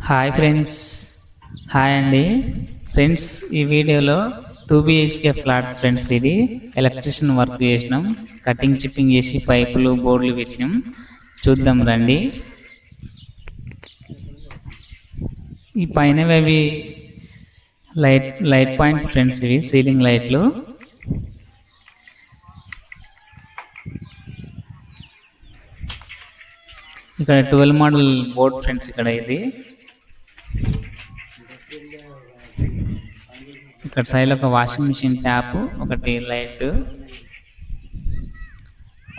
Hi friends. Hi అండి friends. ఈ వీడియోలో 2 BHK ఫ్లాట్ ఫ్రెండ్స్. ఇది ఎలక్ట్రిషియన్ వర్క్ చేసినాం, కటింగ్ చిప్పింగ్ చేసి పైపులు బోర్డులు పెట్టినాం. చూద్దాం రండి. ఈ పైనవి అవి లైట్ పాయింట్ ఫ్రెండ్స్, ఇవి సీలింగ్ లైట్లు. ఇక్కడ 12 మోడల్ బోర్డ్ ఫ్రెండ్స్. ఇక్కడ ఇక్కడ సైడ్ ఒక వాషింగ్ మిషన్ ట్యాప్, ఒకటి లైట్,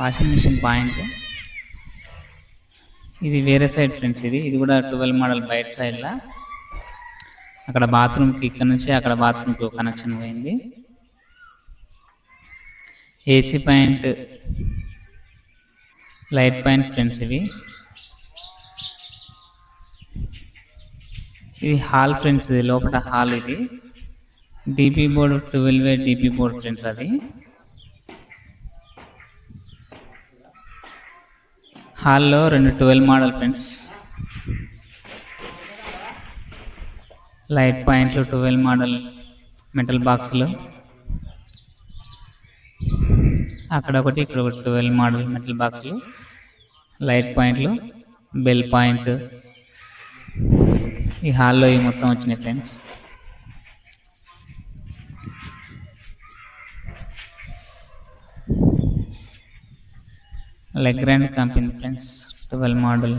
వాషింగ్ మిషన్ పాయింట్. ఇది వేరే సైడ్ ఫ్రెండ్స్. ఇది కూడా 12 మోడల్ బయట సైడ్ లా. అక్కడ బాత్రూమ్కి, ఇక్కడ నుంచి అక్కడ బాత్రూమ్కి కనెక్షన్ పోయింది. AC point, light point friends. ఇది హాల్ ఫ్రెండ్స్. ఇది లోపల హాల్. ఇది DP board, 12 DP board friends. అది హాల్లో 2 12 మోడల్ ఫ్రెండ్స్. లైట్ పాయింట్లు, 12 మోడల్ మెటల్ బాక్సులు. అక్కడ ఒకటి, ఇక్కడ ఒకటి 12 మోడల్ మెటల్ బాక్సులు, లైట్ పాయింట్లు, బెల్ పాయింట్. ఈ హాల్లో ఈ మొత్తం వచ్చినాయి friends. Legrand company friends. 12 model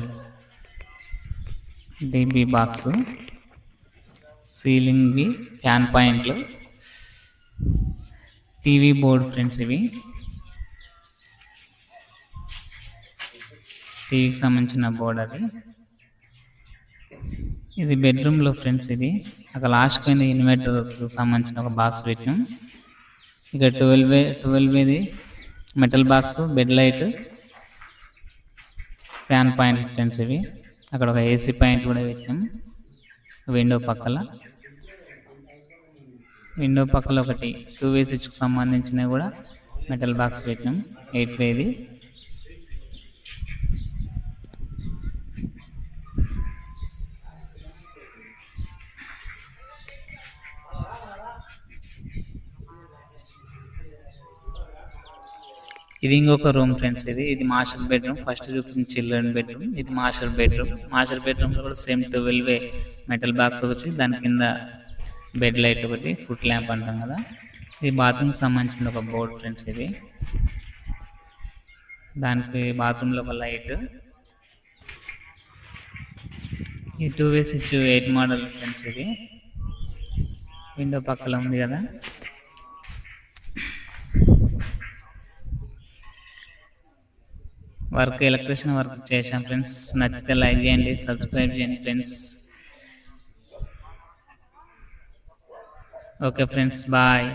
DB box, సీలింగ్వి, ఫ్యాన్ పాయింట్లు, టీవీ బోర్డ్ ఫ్రెండ్స్. ఇవి టీవీకి సంబంధించిన బోర్డ్. ఇది బెడ్రూమ్లో ఫ్రెండ్స్. ఇది అక్కడ లాస్ట్ పోయిన ఇన్వర్టర్కి సంబంధించిన ఒక బాక్స్ పెట్టాం. ఇక 12 metal box, bed light, fan point friends. ఇవి అక్కడ ఒక ఏసీ పాయింట్ కూడా పెట్టాం. విండో పక్కల ఒకటి 2-way స్విచ్కి సంబంధించినవి కూడా మెటల్ బాక్స్ పెట్టాం. 8-way. ఇది ఇంకొక రూమ్ ఫ్రెండ్స్. ఇది మాస్టర్ బెడ్రూమ్. ఫస్ట్ చూపించిన చిల్డ్రన్ బెడ్రూమ్. ఇది మాస్టర్ బెడ్రూమ్. మాస్టర్ బెడ్రూమ్ లో కూడా సేమ్ 12-way మెటల్ బాక్స్ వచ్చి, దాని కింద బెడ్ లైట్ ఒకటి, ఫుట్ ల్యాంప్ అంటాం కదా. ఇది బాత్రూమ్ సంబంధించిన ఒక బోర్డ్ ఫ్రెండ్స్. దానికి బాత్రూమ్ లో ఒక లైట్. ఈ 2-way switch 8 model friends. Window పక్కల ఉంది కదా. వర్క్ ఎలక్ట్రిషియన్ వర్క్ చేశాం ఫ్రెండ్స్. నచ్చితే లైక్ చేయండి, సబ్స్క్రైబ్ చేయండి ఫ్రెండ్స్. Okay friends, bye.